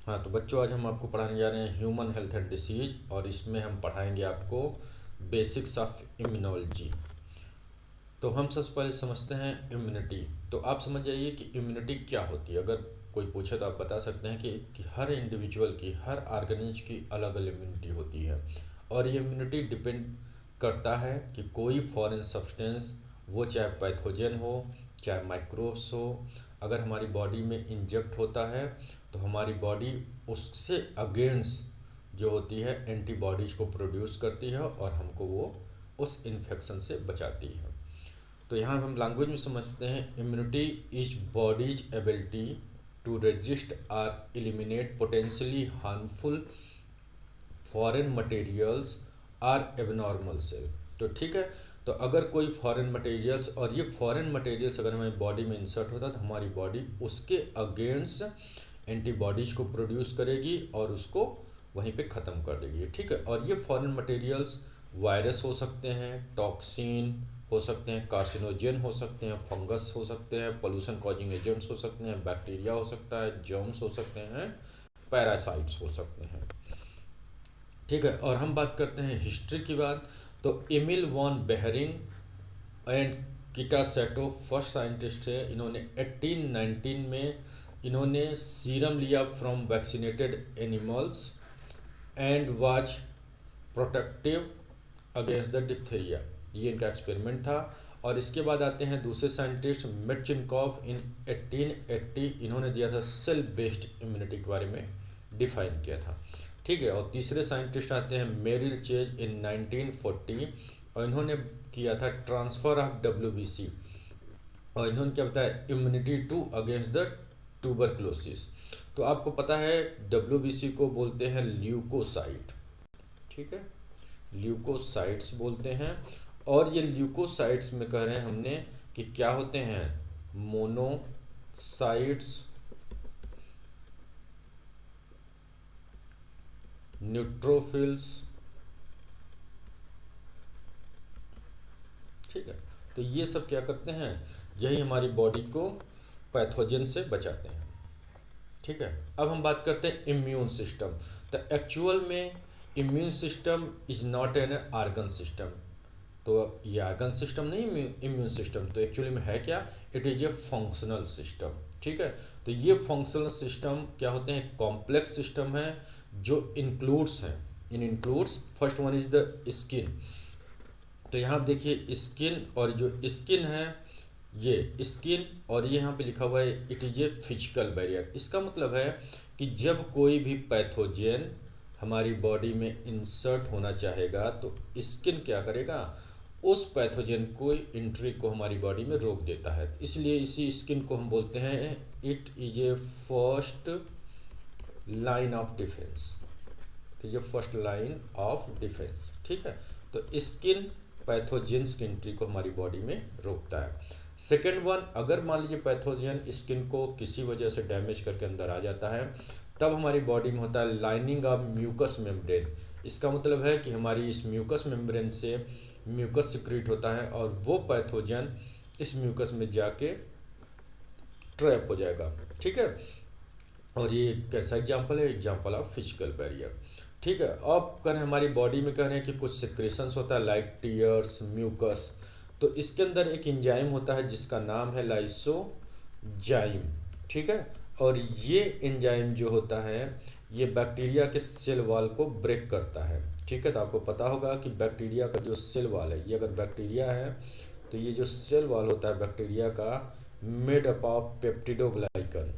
हाँ तो बच्चों, आज हम आपको पढ़ाने जा रहे हैं ह्यूमन हेल्थ एंड डिसीज, और इसमें हम पढ़ाएंगे आपको बेसिक्स ऑफ इम्यूनोलॉजी। तो हम सबसे पहले समझते हैं इम्यूनिटी। तो आप समझ जाइए कि इम्यूनिटी क्या होती है। अगर कोई पूछे तो आप बता सकते हैं कि हर इंडिविजुअल की, हर ऑर्गेनिज की अलग अलग इम्यूनिटी होती है, और ये इम्यूनिटी डिपेंड करता है कि कोई फॉरेन सब्सटेंस, वो चाहे पैथोजन हो चाहे माइक्रोब्स हो, अगर हमारी बॉडी में इंजेक्ट होता है तो हमारी बॉडी उससे अगेंस्ट जो होती है एंटीबॉडीज को प्रोड्यूस करती है और हमको वो उस इन्फेक्शन से बचाती है। तो यहाँ हम लैंग्वेज में समझते हैं, immunity is body's ability to resist or eliminate potentially harmful foreign materials or abnormal cell. तो ठीक है, तो अगर कोई फॉरेन मटेरियल्स, और ये फॉरेन मटेरियल्स अगर हमारी बॉडी में इंसर्ट होता है तो हमारी बॉडी उसके अगेंस्ट एंटीबॉडीज को प्रोड्यूस करेगी और उसको वहीं पे ख़त्म कर देगी। ठीक है, और ये फॉरेन मटेरियल्स वायरस हो सकते हैं, टॉक्सिन हो सकते हैं, कार्सिनोजन हो सकते हैं, फंगस हो सकते हैं, पोल्यूशन कॉजिंग एजेंट्स हो सकते हैं, बैक्टीरिया हो सकता है, जर्म्स हो सकते हैं, पैरासाइट्स हो सकते हैं। ठीक है, और हम बात करते हैं हिस्ट्री की बात। तो Emil von Behring and Kitasato first scientist है। इन्होंने 1819 में इन्होंने सीरम लिया from vaccinated animals and was protective against the diphtheria. ये इनका एक्सपेरिमेंट था। और इसके बाद आते हैं दूसरे साइंटिस्ट मेटचिनकॉफ इन 1880। इन्होंने दिया था सेल बेस्ड इम्यूनिटी के बारे में डिफाइन किया था। ठीक है, और तीसरे साइंटिस्ट आते हैं मेरिल चेज इन 1940, और इन्होंने किया था ट्रांसफ़र ऑफ WBC, और इन्होंने क्या बताया, immunity to against the tuberculosis. तो आपको पता है WBC को बोलते हैं ल्यूकोसाइट। ठीक है, ल्यूकोसाइट्स बोलते हैं। और ये ल्यूकोसाइट्स में कह रहे हैं हमने कि क्या होते हैं, मोनोसाइट्स, न्यूट्रोफिल्स। ठीक है, तो ये सब क्या करते हैं, यही हमारी बॉडी को पैथोजन से बचाते हैं। ठीक है, अब हम बात करते हैं इम्यून सिस्टम। तो एक्चुअल में immune system is not an organ system. तो ये ऑर्गन सिस्टम नहीं, इम्यून सिस्टम तो एक्चुअली में है क्या, it is A functional system. ठीक है, तो ये फंक्शनल सिस्टम क्या होते हैं, कॉम्प्लेक्स सिस्टम है जो इंक्लूड्स हैं, इन includes first one is the skin. तो यहाँ आप देखिए स्किन, और जो स्किन है ये स्किन, और ये यहाँ पे लिखा हुआ है it is a physical barrier. इसका मतलब है कि जब कोई भी पैथोजन हमारी बॉडी में इंसर्ट होना चाहेगा तो स्किन क्या करेगा, उस पैथोजन को एंट्री को हमारी बॉडी में रोक देता है। इसलिए इसी स्किन को हम बोलते हैं it is A first line of defence. तो ये फर्स्ट लाइन ऑफ डिफेंस। ठीक है, तो स्किन पैथोजेंस की एंट्री को हमारी बॉडी में रोकता है। सेकेंड वन, अगर मान लीजिए पैथोजन स्किन को किसी वजह से डैमेज करके अंदर आ जाता है, तब हमारी बॉडी में होता है लाइनिंग ऑफ म्यूकस मेम्ब्रेन। इसका मतलब है कि हमारी इस म्यूकस मेम्ब्रेन से म्यूकस सिक्रीट होता है और वो पैथोजन इस म्यूकस में जाके ट्रैप हो जाएगा। ठीक है, और ये कैसा एग्जाम्पल है, एग्जाम्पल ऑफ फिजिकल बैरियर। ठीक है, अब कह रहे हैं हमारी बॉडी में कह रहे हैं कि कुछ सिक्रेशंस होता है लाइक टीयर्स, म्यूकस। तो इसके अंदर एक एंजाइम होता है जिसका नाम है लाइसोजाइम। ठीक है, और ये एंजाइम जो होता है ये बैक्टीरिया के सेल वॉल को ब्रेक करता है। ठीक है, तो आपको पता होगा कि बैक्टीरिया का जो सेल वॉल है, ये अगर बैक्टीरिया है तो ये जो सेल वॉल होता है बैक्टीरिया का made up of peptidoglycan,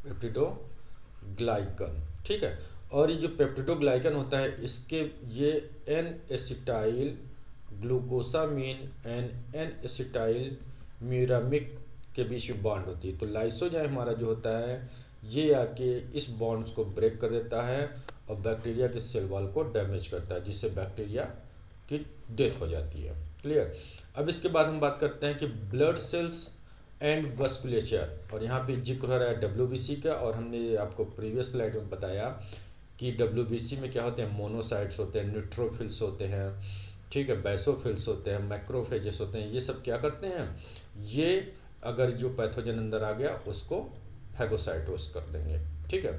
peptidoglycan. ठीक है, और ये जो पेप्टिडोग्लाइकन होता है इसके ये N acetyl glucosamine and N acetyl muramic के बीच में बॉन्ड होती है। तो लाइसोजाइम हमारा जो होता है ये आके इस बॉन्ड्स को ब्रेक कर देता है और बैक्टीरिया के सेल वॉल को डैमेज करता है, जिससे बैक्टीरिया की डेथ हो जाती है। क्लियर। अब इसके बाद हम बात करते हैं कि ब्लड सेल्स एंड वस्कुलेचर, और यहाँ पे जिक्र हो रहा है WBC का, और हमने आपको प्रीवियस स्लाइड में बताया कि WBC में क्या होते हैं, मोनोसाइट्स होते हैं, न्यूट्रोफिल्स होते हैं, ठीक है, बैसोफिल्स होते हैं, मैक्रोफेजेस होते हैं। ये सब क्या करते हैं, ये अगर जो पैथोजन अंदर आ गया उसको फैगोसाइटोस कर देंगे। ठीक है,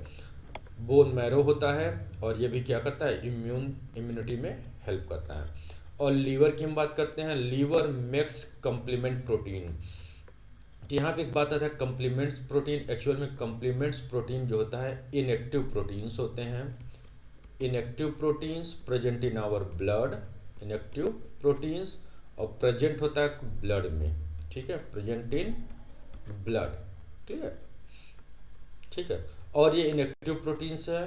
बोन मैरो होता है और ये भी क्या करता है, इम्यूनिटी में हेल्प करता है। और लीवर की हम बात करते हैं, लीवर मेक्स कम्प्लीमेंट प्रोटीन। तो यहाँ पे एक बात आता है कम्प्लीमेंट्स प्रोटीन, एक्चुअल में कम्प्लीमेंट्स प्रोटीन जो होता है इनएक्टिव प्रोटीन्स होते हैं। Inactive proteins present in our blood, inactive proteins, और प्रेजेंट होता है ब्लड में। ठीक है, प्रेजेंट इन ब्लड, क्लियर। ठीक है, और ये इनएक्टिव प्रोटीन्स है।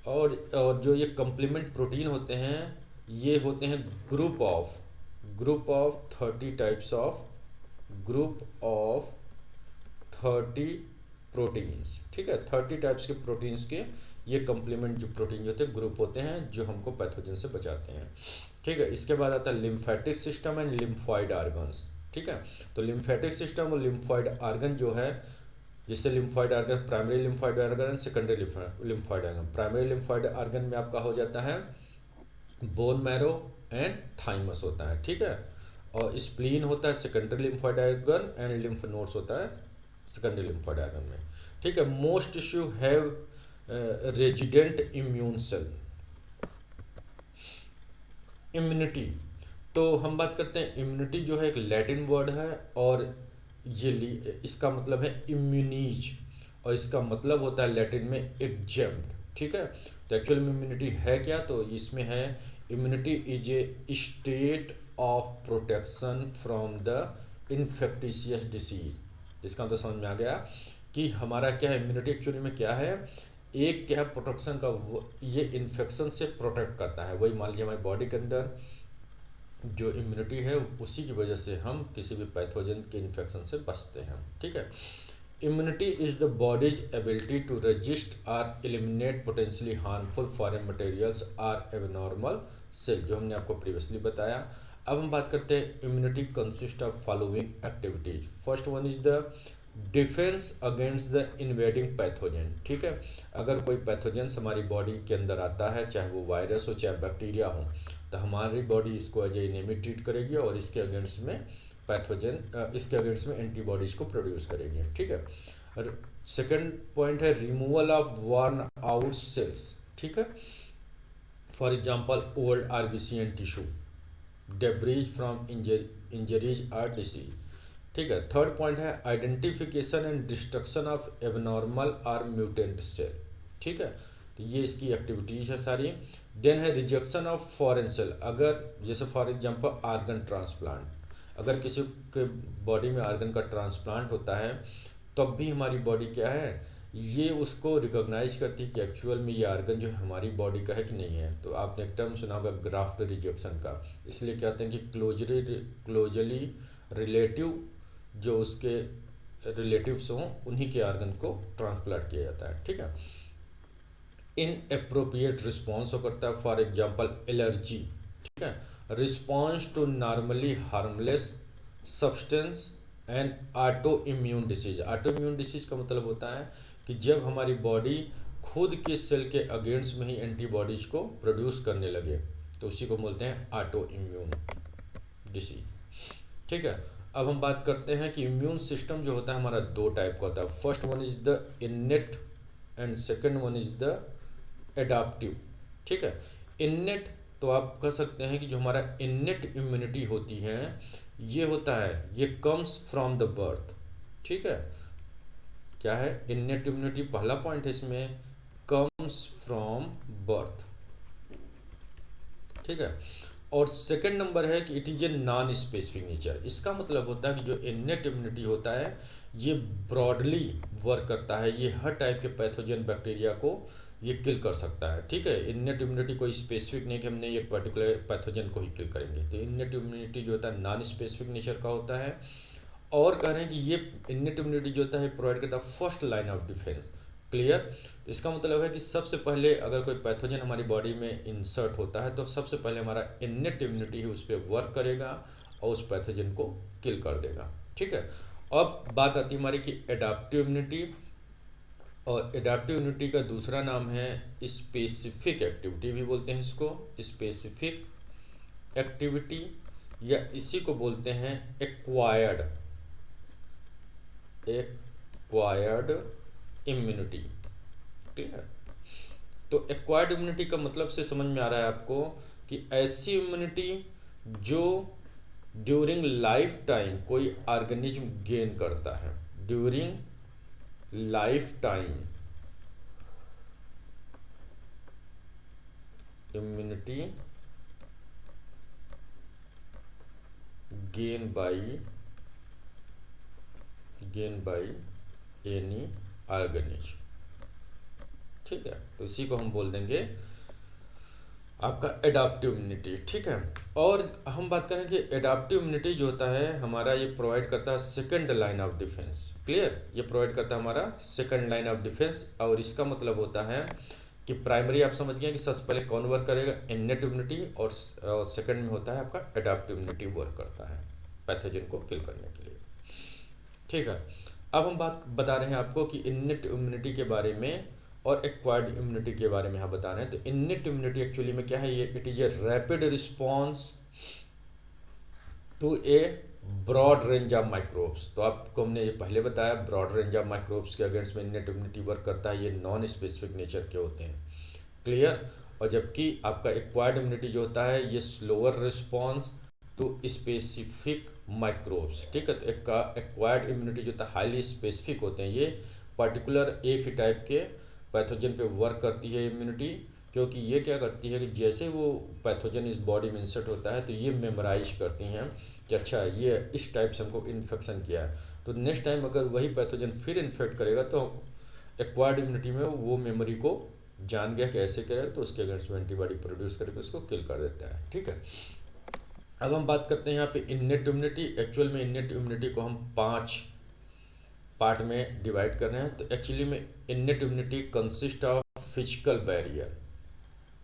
और जो ये कम्प्लीमेंट प्रोटीन होते हैं ये होते हैं group of 30 types of, group of 30 proteins. ठीक है, 30 टाइप्स के प्रोटीन्स के ये कम्प्लीमेंट जो प्रोटीन होते हैं ग्रुप होते हैं जो हमको पैथोजन से बचाते हैं। ठीक है, इसके बाद आता है lymphatic system and lymphoid organs. ठीक है, तो लिम्फेटिक सिस्टम और लिम्फॉइड आर्गन जो है, जिससे lymphoid organ, primary lymphoid organ, secondary lymphoid organ. Primary lymphoid organ में आपका हो जाता है बोन मैरो एंड थाइमस होता है। ठीक है, और स्प्लीन होता है secondary lymphoid organ and lymph nodes होता है सेकेंडरी लिम्फॉइड आर्गन में। ठीक है, most tissue have resident immune cell. Immunity, तो हम बात करते हैं इम्यूनिटी जो है एक लैटिन वर्ड है और ये इसका मतलब है इम्यूनीज, और इसका मतलब होता है लैटिन में एग्जेम्प्ट। ठीक है, तो एक्चुअल में इम्यूनिटी है क्या, तो इसमें है immunity is a state of protection from the infectious disease. इसका मतलब समझ में आ गया कि हमारा क्या है, इम्यूनिटी एक्चुअली में क्या है, एक क्या है प्रोटेक्शन का, ये इन्फेक्शन से प्रोटेक्ट करता है। वही मान लीजिए हमारी बॉडी के अंदर जो इम्यूनिटी है उसी की वजह से हम किसी भी पैथोजन के इन्फेक्शन से बचते हैं। ठीक है, immunity is the body's ability to resist or eliminate potentially harmful foreign materials or abnormal cell, जो हमने आपको प्रीवियसली बताया। अब हम बात करते हैं immunity consist of following activities. First one is the defence against the invading pathogen. ठीक है, अगर कोई पैथोजन हमारी बॉडी के अंदर आता है, चाहे वो वायरस हो चाहे बैक्टीरिया हो, तो हमारी बॉडी इसको एज एनिमी ट्रीट करेगी और इसके अगेंस्ट में इसके अगेंस्ट में एंटीबॉडीज को प्रोड्यूस करेगी। ठीक है, सेकंड पॉइंट है removal of worn out cells. ठीक है, for example old RBC and tissue, debris from injuries or disease. ठीक है, थर्ड पॉइंट है identification and destruction of abnormal or mutant cell. ठीक है, तो ये इसकी एक्टिविटीज़ है सारी। देन है रिजेक्शन ऑफ फॉरेन सेल, अगर जैसे फॉर एग्जांपल आर्गन ट्रांसप्लांट, अगर किसी के बॉडी में आर्गन का ट्रांसप्लांट होता है तब भी हमारी बॉडी क्या है, ये उसको रिकॉग्नाइज करती है कि एक्चुअल में ये आर्गन जो है हमारी बॉडी का है कि नहीं है। तो आपने एक टर्म सुना होगा ग्राफ्ट रिजेक्शन का, इसलिए कहते हैं कि क्लोजली रिलेटिव जो उसके रिलेटिव्स हों उन्हीं के आर्गन को ट्रांसप्लांट किया जाता है। ठीक है, इन अप्रोप्रिएट रिस्पॉन्स हो करता है, फॉर एग्जांपल एलर्जी। ठीक है, response to normally harmless substance and auto immune disease. Auto immune disease का मतलब होता है कि जब हमारी बॉडी खुद के सेल के अगेंस्ट में ही एंटीबॉडीज को प्रोड्यूस करने लगे तो उसी को बोलते हैं ऑटो इम्यून डिसीज। ठीक है, अब हम बात करते हैं कि इम्यून सिस्टम जो होता है हमारा दो टाइप का होता है। First one is the innate and second one is the adaptive. ठीक है, इन्नेट तो आप कह सकते हैं कि जो हमारा इन्नेट इम्यूनिटी होती है ये होता है, ये कम्स फ्रॉम द बर्थ। ठीक है, क्या है इन्नेट इम्यूनिटी, पहला पॉइंट है इसमें, कम्स फ्रॉम बर्थ। ठीक है, और सेकंड नंबर है कि it is a non specific nature. इसका मतलब होता है कि जो इन्नेट इम्यूनिटी होता है ये ब्रॉडली वर्क करता है, ये हर टाइप के पैथोजन बैक्टीरिया को ये किल कर सकता है। ठीक है, इन्नेट इम्यूनिटी कोई स्पेसिफिक नहीं कि हमने एक पर्टिकुलर पैथोजन को ही किल करेंगे। तो इन्नेट इम्यूनिटी जो होता है नॉन स्पेसिफिक नेचर का होता है, और कह रहे हैं कि ये इन्नेट इम्यूनिटी जो होता है प्रोवाइड करता है first line of defence. Clear, इसका मतलब है कि सबसे पहले अगर कोई पैथोजन हमारी बॉडी में इंसर्ट होता है तो सबसे पहले हमारा इन्नेट इम्यूनिटी ही उस पर वर्क करेगा और उस पैथोजन को किल कर देगा। ठीक है, अब बात आती है हमारी कि एडाप्टिव इम्यूनिटी, और एडाप्टिव इम्यूनिटी का दूसरा नाम है स्पेसिफिक एक्टिविटी भी बोलते हैं इसको, स्पेसिफिक एक्टिविटी, या इसी को बोलते हैं एक्वायर्ड इम्यूनिटी। क्लियर। तो एक्वायर्ड इम्यूनिटी का मतलब से समझ में आ रहा है आपको कि ऐसी इम्यूनिटी जो ड्यूरिंग लाइफ टाइम कोई ऑर्गेनिज्म गेन करता है, during life time immunity gain by any organism. ठीक है, तो इसी को हम बोल देंगे आपका एडाप्टिव इम्यूनिटी। ठीक है, और हम बात करें कि एडाप्टिव इम्यूनिटी जो होता है हमारा, ये प्रोवाइड करता है second line of defence. Clear, ये प्रोवाइड करता है हमारा सेकंड लाइन ऑफ डिफेंस। और इसका मतलब होता है कि प्राइमरी आप समझ गए कि सबसे पहले कौन वर्क करेगा, इनेट इम्यूनिटी, और सेकंड में होता है आपका एडाप्टिव इम्यूनिटी वर्क करता है पैथोजन को किल करने के लिए। ठीक है, अब हम बात बता रहे हैं आपको कि इनेट इम्यूनिटी के बारे में और एक्वायर्ड इम्यूनिटी के बारे में यहाँ बता रहे हैं। तो इनेट इम्यूनिटी एक्चुअली में क्या है, ये it is a rapid response to a broad range of microbes. तो आपको हमने ये पहले बताया, ब्रॉड रेंज ऑफ माइक्रोब्स के अगेंस्ट में इनेट इम्यूनिटी वर्क करता है, ये नॉन स्पेसिफिक नेचर के होते हैं। क्लियर। और जबकि आपका एक्वायर्ड इम्यूनिटी जो होता है ये slower response to specific microbes. ठीक है, तो एक्वायर्ड इम्यूनिटी जो होता है हाईली स्पेसिफिक होते हैं, ये पर्टिकुलर एक ही टाइप के पैथोजन पे वर्क करती है इम्यूनिटी, क्योंकि ये क्या करती है कि जैसे वो पैथोजन इस बॉडी में इंसर्ट होता है तो ये मेमोराइज करती हैं कि अच्छा ये इस टाइप से हमको इन्फेक्शन किया है, तो नेक्स्ट टाइम अगर वही पैथोजन फिर इन्फेक्ट करेगा तो एक्वायर्ड इम्यूनिटी में वो मेमोरी को जान गया कि ऐसे करेगा तो उसके अगेंस्ट में एंटीबॉडी प्रोड्यूस करके उसको किल कर देता है। ठीक है, अब हम बात करते हैं यहाँ पे इनेट इम्यूनिटी। एक्चुअल में इनेट इम्यूनिटी को हम 5 पार्ट में डिवाइड कर रहे हैं। तो एक्चुअली में innate immunity consist of physical barrier.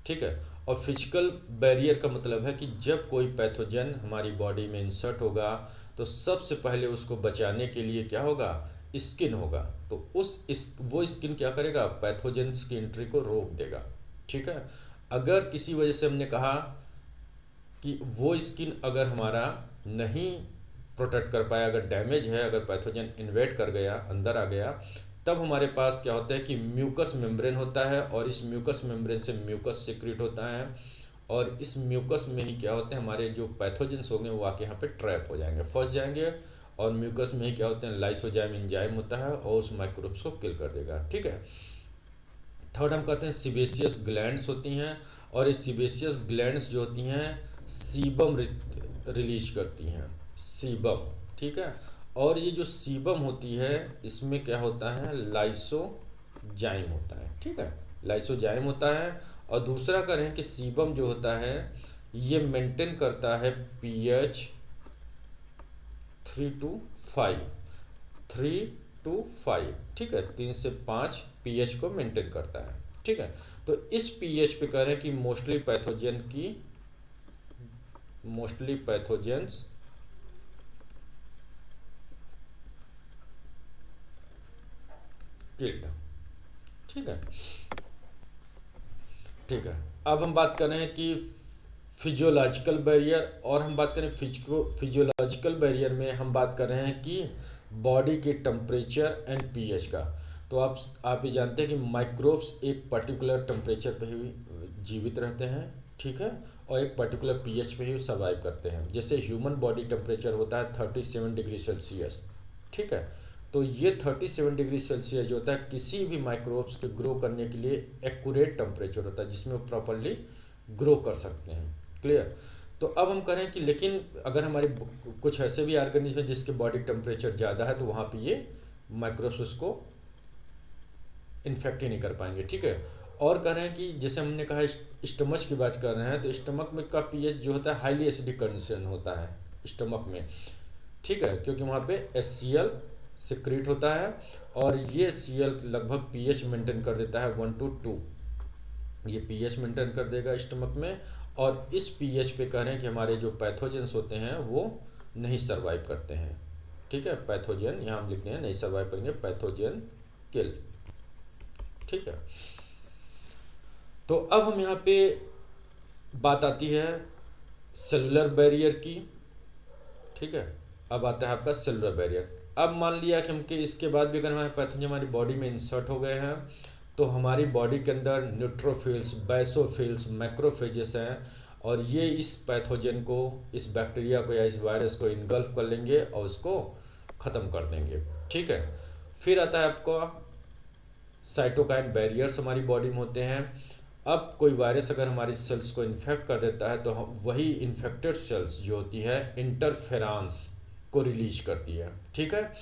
ठीक है, और फिजिकल बैरियर का मतलब है कि जब कोई पैथोजन हमारी बॉडी में इंसर्ट होगा तो सबसे पहले उसको बचाने के लिए क्या होगा, स्किन होगा। तो वो स्किन क्या करेगा, पैथोजेंस की एंट्री को रोक देगा। ठीक है, अगर किसी वजह से हमने कहा कि वो स्किन अगर हमारा नहीं प्रोटेक्ट कर पाया, अगर डैमेज है, अगर पैथोजन इन्वेड कर गया, अंदर आ गया, तब हमारे पास क्या होता है कि म्यूकस मेम्ब्रेन होता है, और इस म्यूकस मेम्ब्रेन से म्यूकस सिक्रीट होता है, और इस म्यूकस में ही क्या होते हैं हमारे जो पैथोजेंस होंगे वो आके यहाँ पे ट्रैप हो जाएंगे, फंस जाएंगे, और म्यूकस में ही क्या होते हैं लाइसोजाइम एंजाइम होता है और उस माइक्रोब्स को किल कर देगा। ठीक है, थर्ड हम कहते हैं सिबेसियस ग्लैंड्स होती हैं, और इस सिबेसियस ग्लैंड्स जो होती हैं सीबम रिलीज करती हैं, सीबम। ठीक है, और ये जो सीबम होती है इसमें क्या होता है, लाइसोजाइम होता है। ठीक है, लाइसोजाइम होता है। और दूसरा करें कि सीबम जो होता है ये मेंटेन करता है पीएच 3 to 5। ठीक है, 3 से 5 पीएच को मेंटेन करता है। ठीक है, तो इस पीएच पे कह रहे हैं कि मोस्टली पैथोजेंस किल्ड। ठीक है, ठीक है, अब हम बात कर रहे हैं कि फिजियोलॉजिकल बैरियर, और हम बात करें फिजियोलॉजिकल बैरियर में हम बात कर रहे हैं कि बॉडी के टेम्परेचर एंड पीएच का। तो आप ये जानते हैं कि माइक्रोब्स एक पर्टिकुलर टेम्परेचर पे ही जीवित रहते हैं। ठीक है, और एक पर्टिकुलर पीएच पे ही सर्वाइव करते हैं। जैसे ह्यूमन बॉडी टेम्परेचर होता है 37 डिग्री सेल्सियस। ठीक है, तो ये 37 डिग्री सेल्सियस जो होता है किसी भी माइक्रोब्स के ग्रो करने के लिए एक्यूरेट टेम्परेचर होता है जिसमें वो प्रॉपरली ग्रो कर सकते हैं। क्लियर। तो अब हम करें कि लेकिन अगर हमारे कुछ ऐसे भी ऑर्गेनिज्म है जिसके बॉडी टेम्परेचर ज़्यादा है तो वहाँ पे ये माइक्रोब्स उसको इन्फेक्ट ही नहीं कर पाएंगे। ठीक है, और कह रहे हैं कि जैसे हमने कहा स्टमक की बात कर रहे हैं, तो स्टमक में का पीएच जो होता है हाईली एसिडिक कंडीशन होता है स्टमक में। ठीक है, क्योंकि वहाँ पे HCl सिक्रीट होता है, और ये HCl लगभग पीएच मेंटेन कर देता है 1 to 2। ये पीएच मेंटेन कर देगा स्टमक में, और इस पीएच पे कह रहे हैं कि हमारे जो पैथोजेंस होते हैं वो नहीं सर्वाइव करते हैं। ठीक है, पैथोजन यहाँ हम लिखते हैं नहीं सर्वाइव करेंगे, पैथोजन किल। ठीक है, तो अब हम यहाँ पे बात आती है सेलुलर बैरियर की। ठीक है, अब आता है आपका सेलुलर बैरियर। अब मान लिया कि हमके इसके बाद भी अगर हमारे पैथोजन हमारी बॉडी में इंसर्ट हो गए हैं तो हमारी बॉडी के अंदर न्यूट्रोफिल्स, बैसोफिल्स, मैक्रोफेजेस हैं और ये इस पैथोजन को, इस बैक्टीरिया को या इस वायरस को इनगल्फ कर लेंगे और उसको ख़त्म कर देंगे। ठीक है। फिर आता है आपका साइटोकाइन बैरियर्स हमारी बॉडी में होते हैं। अब कोई वायरस अगर हमारी सेल्स को इन्फेक्ट कर देता है तो वही इन्फेक्टेड सेल्स जो होती है इंटरफेरांस को रिलीज करती है। ठीक है,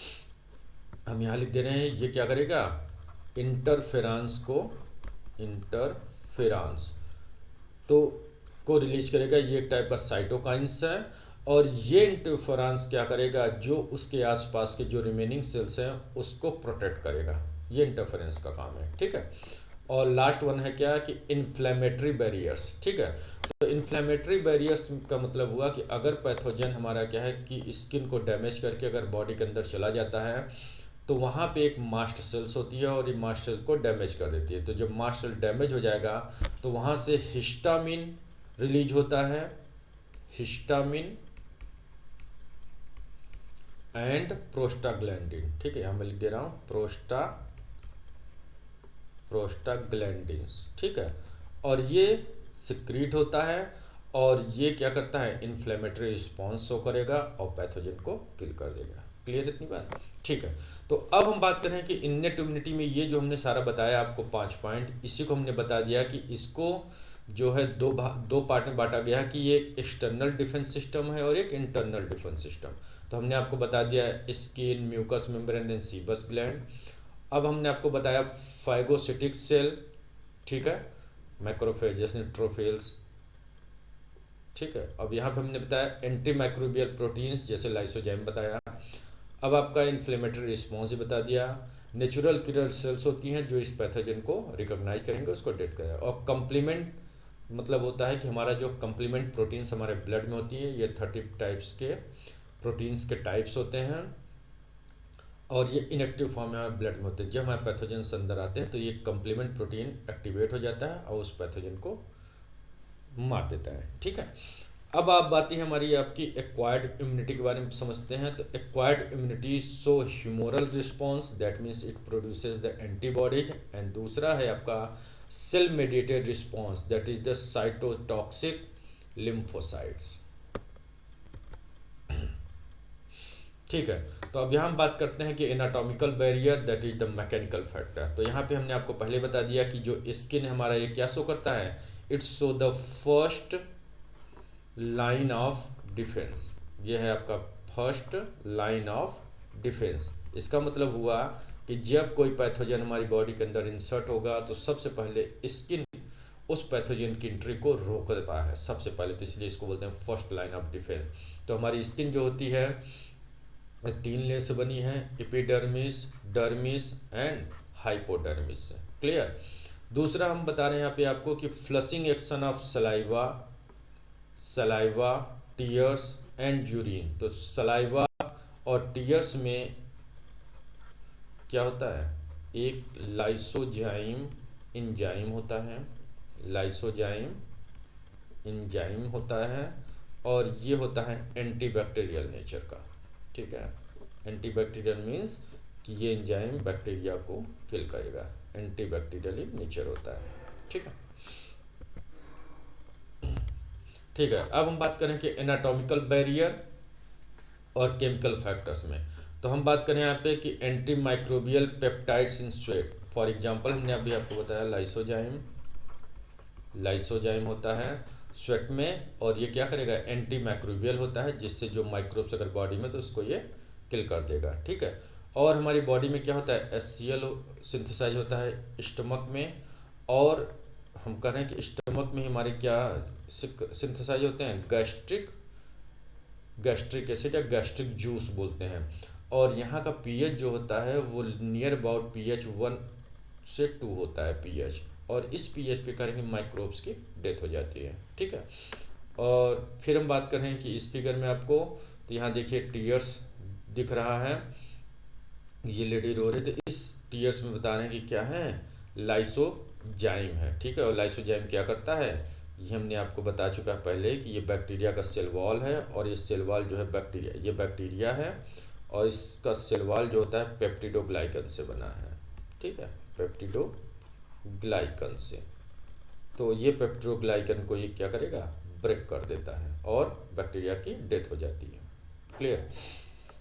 हम यहाँ लिख दे रहे हैं ये क्या करेगा, इंटरफेरांस तो को रिलीज करेगा। ये एक टाइप का साइटोकाइंस है और ये इंटरफेरांस क्या करेगा, जो उसके आसपास के जो रिमेनिंग सेल्स हैं उसको प्रोटेक्ट करेगा। ये इंटरफेरेंस का काम है। ठीक है। और लास्ट वन है क्या कि इन्फ्लेमेटरी बैरियर्स। ठीक है, तो इन्फ्लेमेटरी बैरियर्स का मतलब हुआ कि अगर पैथोजन हमारा क्या है कि स्किन को डैमेज करके अगर बॉडी के अंदर चला जाता है तो वहाँ पे एक मास्ट सेल्स होती है और ये मास्ट सेल को डैमेज कर देती है। तो जब मास्ट सेल डैमेज हो जाएगा तो वहाँ से हिस्टामिन रिलीज होता है, हिस्टामिन एंड प्रोस्टाग्लैंडिन। ठीक है, यहाँ मैं लिख दे रहा हूँ प्रोस्टाग्लैंडिन्स। ठीक है, और ये सिक्रीट होता है और ये क्या करता है, इन्फ्लेमेटरी रिस्पॉन्स शो करेगा और पैथोजन को किल कर देगा। क्लियर इतनी बात? ठीक है, तो अब हम बात करें कि इन्नेट इम्यूनिटी में ये जो हमने सारा बताया आपको 5 पॉइंट, इसी को हमने बता दिया कि इसको जो है दो पार्ट में बांटा गया कि ये एक एक्सटर्नल डिफेंस सिस्टम है और एक इंटरनल डिफेंस सिस्टम। तो हमने आपको बता दिया skin, mucous membrane and sebaceous gland. अब हमने आपको बताया फाइगोसिटिक सेल, ठीक है, मैक्रोफेजेस, न्यूट्रोफिल्स। ठीक है, अब यहाँ पे हमने बताया एंटी माइक्रोबियल प्रोटीन्स जैसे लाइसोजाइम बताया। अब आपका इन्फ्लेमेटरी रिस्पॉन्स ही बता दिया। नेचुरल किलर सेल्स होती हैं जो इस पैथोजन को रिकॉग्नाइज करेंगे, उसको डेट करेगा। और कम्प्लीमेंट मतलब होता है कि हमारा जो कम्प्लीमेंट प्रोटीन्स हमारे ब्लड में होती है, ये 30 टाइप्स के प्रोटीन्स के टाइप्स होते हैं और ये इनएक्टिव फॉर्म में हमारे ब्लड में होते हैं। जब हमारे पैथोजन अंदर आते हैं तो ये कम्प्लीमेंट प्रोटीन एक्टिवेट हो जाता है और उस पैथोजन को मार देता है। ठीक है, अब आप बात है हमारी आपकी एक्वायर्ड इम्यूनिटी के बारे में समझते हैं। तो acquired immunity so humoral response, that means it produces the antibodies. And दूसरा है आपका cell mediated response, that is the cytotoxic lymphocytes. ठीक है, तो अब यहाँ हम बात करते हैं कि anatomical barrier, that is the mechanical factor. तो यहाँ पे हमने आपको पहले बता दिया कि जो स्किन हमारा ये क्या शो करता है, it's show the first line of defence. ये है आपका फर्स्ट लाइन ऑफ डिफेंस। इसका मतलब हुआ कि जब कोई पैथोजन हमारी बॉडी के अंदर इंसर्ट होगा तो सबसे पहले स्किन उस पैथोजन की एंट्री को रोक देता है सबसे पहले, तो इसलिए इसको बोलते हैं फर्स्ट लाइन ऑफ डिफेंस। तो हमारी स्किन जो होती है 3 लेयर से बनी है, एपिडर्मिस, डर्मिस एंड हाइपोडर्मिस से। क्लियर? दूसरा हम बता रहे हैं यहाँ पे आपको कि flushing action of saliva, tears and urine. तो सलाइवा और टीयर्स में क्या होता है, एक लाइसोजाइम एंजाइम होता है, लाइसोजाइम एंजाइम होता है और ये होता है एंटीबैक्टीरियल नेचर का। ठीक है, एंटीबैक्टीरियल मीन्स कि ये एंजाइम बैक्टीरिया को किल करेगा, एंटीबैक्टीरियल नेचर होता है। ठीक है, ठीक है। अब हम बात करें कि एनाटॉमिकल बैरियर और केमिकल फैक्टर्स में, तो हम बात करें यहाँ पे कि anti microbial peptides in sweat. For example हमने अभी आपको बताया लाइसोजाइम होता है स्वेट में और ये क्या करेगा, एंटी माइक्रोबियल होता है जिससे जो माइक्रोब्स अगर बॉडी में तो उसको ये किल कर देगा। ठीक है, और हमारी बॉडी में क्या होता है, HCl सिंथेसाइज होता है स्टमक में, और हम कह रहे हैं कि स्टमक में हमारे क्या सिंथेसाइज होते हैं, गैस्ट्रिक एसिड या गैस्ट्रिक जूस बोलते हैं। और यहाँ का पीएच जो होता है वो नियर अबाउट pH 1 से 2 होता है pH, और इस पीएच पे करेंगे माइक्रोब्स की डेथ हो जाती है। ठीक है, और फिर हम बात करें कि इस फिगर में आपको, तो यहाँ देखिए टीयर्स दिख रहा है, ये लेडी रो रही, तो इस टीयर्स में बता रहे हैं कि क्या है, लाइसोजाइम है। ठीक है, और लाइसोजाइम क्या करता है, ये हमने आपको बता चुका है पहले कि ये बैक्टीरिया का सेल वॉल है और ये सेल वॉल जो है बैक्टीरिया, ये बैक्टीरिया है और इसका सेल वॉल जो होता है पेप्टिडोग्लाइकन से बना है, ठीक है, पेप्टिडोग्लाइकन से। तो ये पेप्टिडोग्लाइकन को ये क्या करेगा, ब्रेक कर देता है और बैक्टीरिया की डेथ हो जाती है। क्लियर।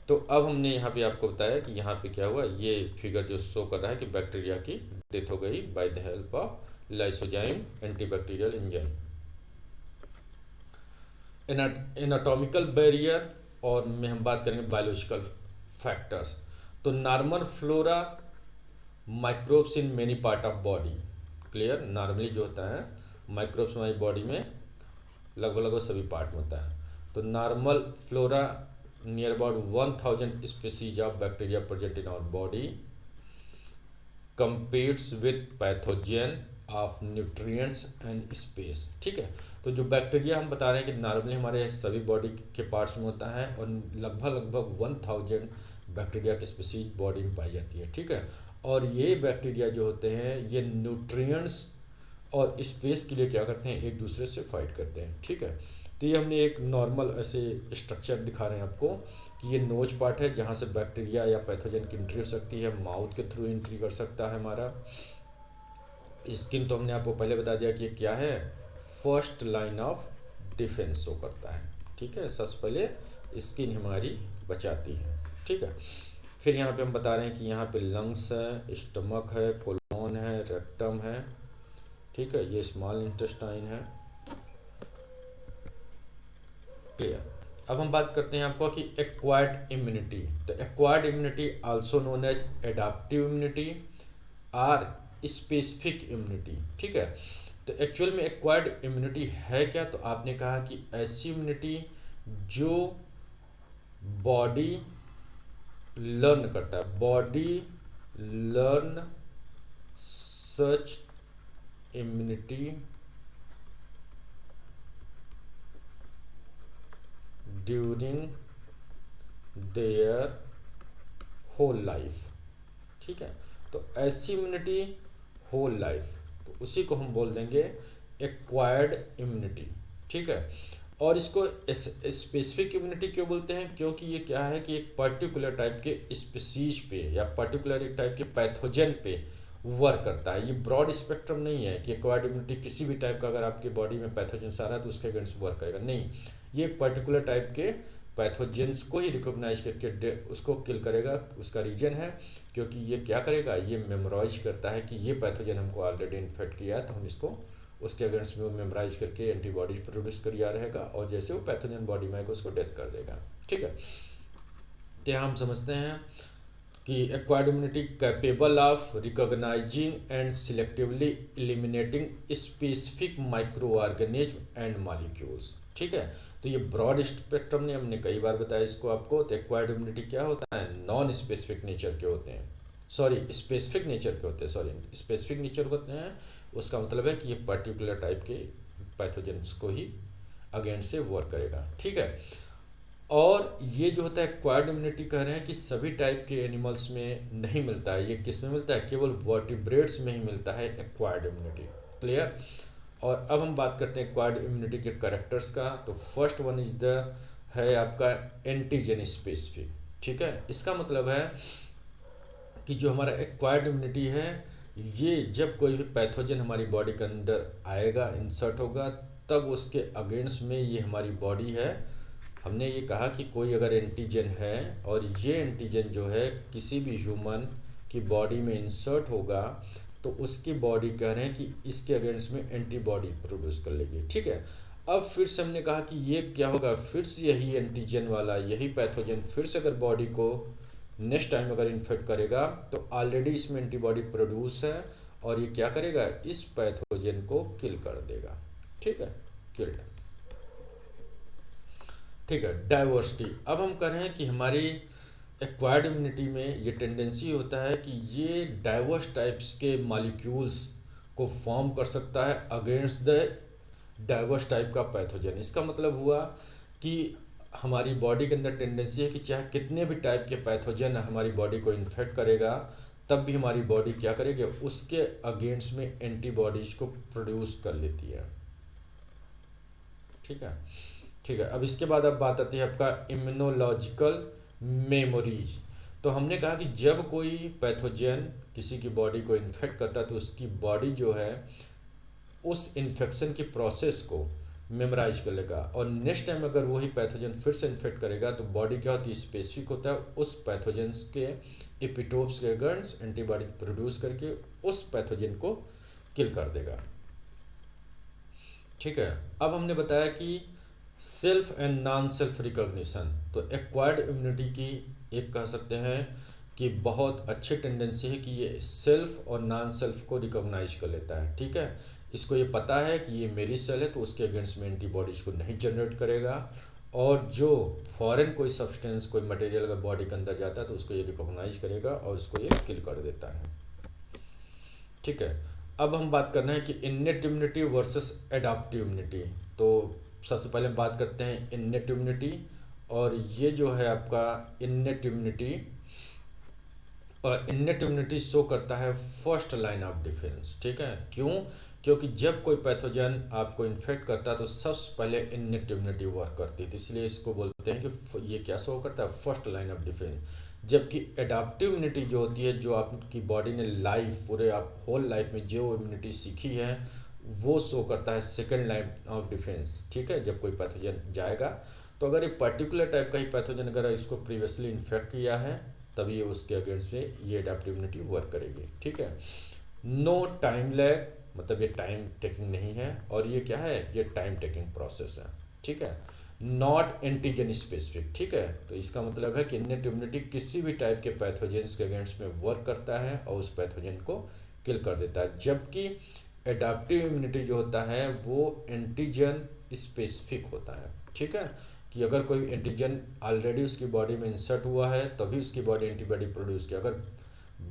तो अब हमने यहाँ पे आपको बताया कि यहाँ पे क्या हुआ, ये फिगर जो शो कर रहा है कि बैक्टीरिया की डेथ हो गई by the help of lysozyme antibacterial enzyme. Anatomical barrier और में हम बात करेंगे बायोलॉजिकल फैक्टर्स। तो normal flora microbes in many part of body. Clear. Normally जो होता है माइक्रोब्स हमारी बॉडी में लगभग सभी पार्ट में होता है। तो normal flora near about 1000 species of bacteria present in our body competes with pathogen of nutrients and space. ठीक है। तो जो बैक्टीरिया हम बता रहे हैं कि नॉर्मली हमारे सभी बॉडी के पार्ट्स में होता है और लगभग 1000 बैक्टीरिया की स्पीसीज बॉडी में पाई जाती है। ठीक है। और ये बैक्टीरिया जो होते हैं ये न्यूट्रिएंट्स और स्पेस के लिए क्या करते हैं, एक दूसरे से फाइट करते हैं। ठीक है। तो ये हमने एक नॉर्मल ऐसे स्ट्रक्चर दिखा रहे हैं आपको कि ये नोज पार्ट है जहाँ से बैक्टीरिया या पैथोजन की एंट्री हो सकती है, माउथ के थ्रू एंट्री कर सकता है हमारा। स्किन तो हमने आपको पहले बता दिया कि ये क्या है, first line of defence show करता है। ठीक है। सबसे पहले स्किन हमारी बचाती है। ठीक है। फिर यहाँ पे हम बता रहे हैं कि यहाँ पे लंग्स है, स्टमक है, कोलोन है, रेक्टम है। ठीक है। ये स्मॉल इंटेस्टाइन है। क्लियर। अब हम बात करते हैं आपको कि एक्वायर्ड इम्यूनिटी। तो acquired immunity also known as adaptive immunity और स्पेसिफिक इम्यूनिटी। ठीक है। तो एक्चुअल में एक्वायर्ड इम्यूनिटी है क्या, तो आपने कहा कि ऐसी इम्यूनिटी जो बॉडी लर्न करता है, body learn such immunity during their whole life. ठीक है। तो ऐसी इम्यूनिटी होल लाइफ, तो उसी को हम बोल देंगे एक्वायर्ड इम्यूनिटी। ठीक है। और इसको स्पेसिफिक इम्यूनिटी क्यों बोलते हैं, क्योंकि ये क्या है कि एक पर्टिकुलर टाइप के स्पीसीज पे या पर्टिकुलर एक टाइप के पैथोजन पे वर्क करता है। ये ब्रॉड स्पेक्ट्रम नहीं है कि एक्वायर्ड इम्यूनिटी किसी भी टाइप का अगर आपके बॉडी में पैथोजन आ रहा है तो उसके अगेंस्ट वर्क करेगा, नहीं। ये एक पर्टिकुलर टाइप के पैथोजेंस को ही रिकॉग्नाइज करके उसको किल करेगा। उसका रीजन है क्योंकि ये क्या करेगा, ये मेमोराइज करता है कि ये पैथोजन हमको ऑलरेडी इन्फेक्ट किया है, तो हम इसको उसके अगेंस्ट में वो मेमोराइज करके एंटीबॉडीज प्रोड्यूस किया रहेगा और जैसे वो पैथोजन बॉडी में आएगा उसको डेथ कर देगा। ठीक है। तो यहाँ हम समझते हैं कि acquired immunity capable of recognising and selectively eliminating specific micro organism and molecules. ठीक है। तो ये ब्रॉड स्पेक्ट्रम ने हमने कई बार बताया इसको आपको। तो एक्वायर्ड इम्यूनिटी क्या होता है, नॉन स्पेसिफिक नेचर के होते हैं, स्पेसिफिक नेचर के होते हैं, स्पेसिफिक नेचर होते हैं। उसका मतलब है कि ये पर्टिकुलर टाइप के पैथोजेंस को ही अगेंस्ट से वर्क करेगा। ठीक है। और ये जो होता है एक्वायर्ड इम्यूनिटी कह रहे हैं कि सभी टाइप के एनिमल्स में नहीं मिलता है, ये किस में मिलता है, केवल वर्टिब्रेट्स में ही मिलता है एक्वायर्ड इम्यूनिटी। क्लियर। और अब हम बात करते हैं एक्वायर्ड इम्यूनिटी के कैरेक्टर्स का। तो फर्स्ट वन इज द है आपका एंटीजन स्पेसिफिक। ठीक है। इसका मतलब है कि जो हमारा एक्वायर्ड इम्यूनिटी है ये जब कोई भी पैथोजन हमारी बॉडी के अंदर आएगा, इंसर्ट होगा, तब उसके अगेंस्ट में ये हमारी बॉडी है। हमने ये कहा कि कोई अगर एंटीजन है और ये एंटीजन जो है किसी भी ह्यूमन की बॉडी में इंसर्ट होगा तो उसकी बॉडी कह रहे हैं कि इसके अगेंस्ट में एंटीबॉडी प्रोड्यूस कर लेगी। ठीक है। अब फिर से हमने कहा कि ये क्या होगा, फिर से यही एंटीजन वाला यही पैथोजन फिर से अगर बॉडी को नेक्स्ट टाइम अगर इन्फेक्ट करेगा तो ऑलरेडी इसमें एंटीबॉडी प्रोड्यूस है और ये क्या करेगा, इस पैथोजन को किल कर देगा। ठीक है। किल्ड। ठीक है। डाइवर्सिटी। अब हम कह रहे हैं कि हमारी एक्वायर्ड इम्यूनिटी में ये टेंडेंसी होता है कि ये डाइवर्स टाइप्स के मॉलिक्यूल्स को फॉर्म कर सकता है अगेंस्ट द डाइवर्स टाइप का पैथोजन। इसका मतलब हुआ कि हमारी बॉडी के अंदर टेंडेंसी है कि चाहे कितने भी टाइप के पैथोजन हमारी बॉडी को इन्फेक्ट करेगा तब भी हमारी बॉडी क्या करेगी, उसके अगेंस्ट में एंटीबॉडीज को प्रोड्यूस कर लेती है। ठीक है। ठीक है। अब इसके बाद अब बात आती है आपका इम्यूनोलॉजिकल मेमोरीज। तो हमने कहा कि जब कोई पैथोजन किसी की बॉडी को इन्फेक्ट करता है तो उसकी बॉडी जो है उस इन्फेक्शन की प्रोसेस को मेमोराइज कर लेगा, और नेक्स्ट टाइम अगर वही पैथोजन फिर से इन्फेक्ट करेगा तो बॉडी क्या होती है, स्पेसिफिक होता है, उस पैथोजन्स के एपिटोप्स के अगेंस्ट एंटीबॉडी प्रोड्यूस करके उस पैथोजन को किल कर देगा। ठीक है। अब हमने बताया कि self and non self recognition, तो एक्वायर्ड इम्यूनिटी की एक कह सकते हैं कि बहुत अच्छी टेंडेंसी है कि ये सेल्फ और नॉन सेल्फ को रिकॉग्नाइज कर लेता है। ठीक है, इसको ये पता है कि ये मेरी सेल है तो उसके अगेंस्ट में एंटीबॉडीज को नहीं जनरेट करेगा, और जो फॉरेन कोई सब्सटेंस कोई मटेरियल अगर बॉडी के अंदर जाता है तो उसको ये रिकॉग्नाइज करेगा और उसको ये किल कर देता है। ठीक है। अब हम बात करना है कि innate immunity versus adaptive immunity. तो सबसे पहले हम बात करते हैं इन्नेट इम्यूनिटी, और ये जो है आपका इन्नेट इम्यूनिटी, और इन्नेट इम्यूनिटी शो करता है फर्स्ट लाइन ऑफ डिफेंस। ठीक है, क्यों? क्योंकि जब कोई पैथोजन आपको इन्फेक्ट करता है तो सबसे पहले इन्नेट इम्यूनिटी वर्क करती है, तो इसलिए इसको बोलते हैं कि ये क्या शो करता है, फर्स्ट लाइन ऑफ डिफेंस। जबकि एडाप्टिव इम्यूनिटी जो होती है, जो आपकी बॉडी ने लाइफ पूरे आप होल लाइफ में जो इम्यूनिटी सीखी है वो शो करता है सेकेंड लाइन ऑफ डिफेंस। ठीक है, जब कोई पैथोजन जाएगा तो अगर एक पर्टिकुलर टाइप का ही पैथोजन अगर इसको प्रीवियसली इन्फेक्ट किया है तभी उसके अगेंस्ट में ये एडाप्टिव इम्यूनिटी वर्क करेगी। ठीक है। नो टाइम लैग, मतलब ये टाइम टेकिंग नहीं है, और ये क्या है, ये टाइम टेकिंग प्रोसेस है। ठीक है। Not antigen specific. ठीक है, तो इसका मतलब है कि इन्नेट इम्यूनिटी किसी भी टाइप के पैथोजेंस के अगेंस्ट में वर्क करता है और उस पैथोजन को किल कर देता है, जबकि एडाप्टिव इम्यूनिटी जो होता है वो एंटीजन स्पेसिफिक होता है। ठीक है, कि अगर कोई एंटीजन ऑलरेडी उसकी बॉडी में इंसर्ट हुआ है तभी उसकी बॉडी एंटीबॉडी प्रोड्यूस किया, अगर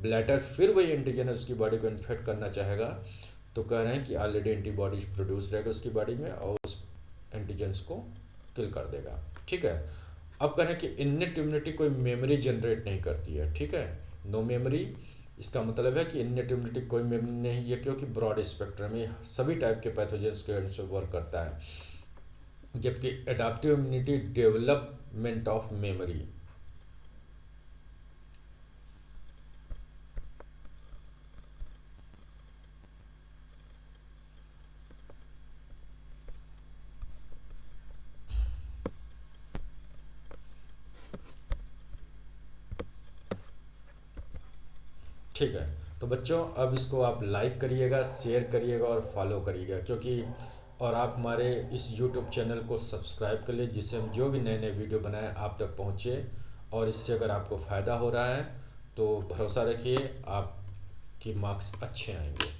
ब्लैटर फिर वही एंटीजन उसकी बॉडी को इन्फेक्ट करना चाहेगा तो कह रहे हैं कि ऑलरेडी एंटीबॉडीज प्रोड्यूस रहेगा उसकी बॉडी में और उस एंटीजन्स को किल कर देगा। ठीक है। अब कह रहे हैं कि इन्नेट इम्यूनिटी कोई मेमोरी जनरेट नहीं करती है। ठीक है, नो मेमोरी, इसका मतलब है कि इन्नेट इम्यूनिटी कोई मेमोरी नहीं है, क्योंकि ब्रॉड स्पेक्ट्रम में सभी टाइप के पैथोजेंस के अगेंस्ट में वर्क करता है, जबकि adaptive immunity development of memory. ठीक है, तो बच्चों अब इसको आप लाइक करिएगा, शेयर करिएगा और फॉलो करिएगा, क्योंकि और आप हमारे इस यूट्यूब चैनल को सब्सक्राइब कर लीजिए जिससे हम जो भी नए नए वीडियो बनाएं आप तक पहुंचे, और इससे अगर आपको फ़ायदा हो रहा है तो भरोसा रखिए आपकी मार्क्स अच्छे आएंगे।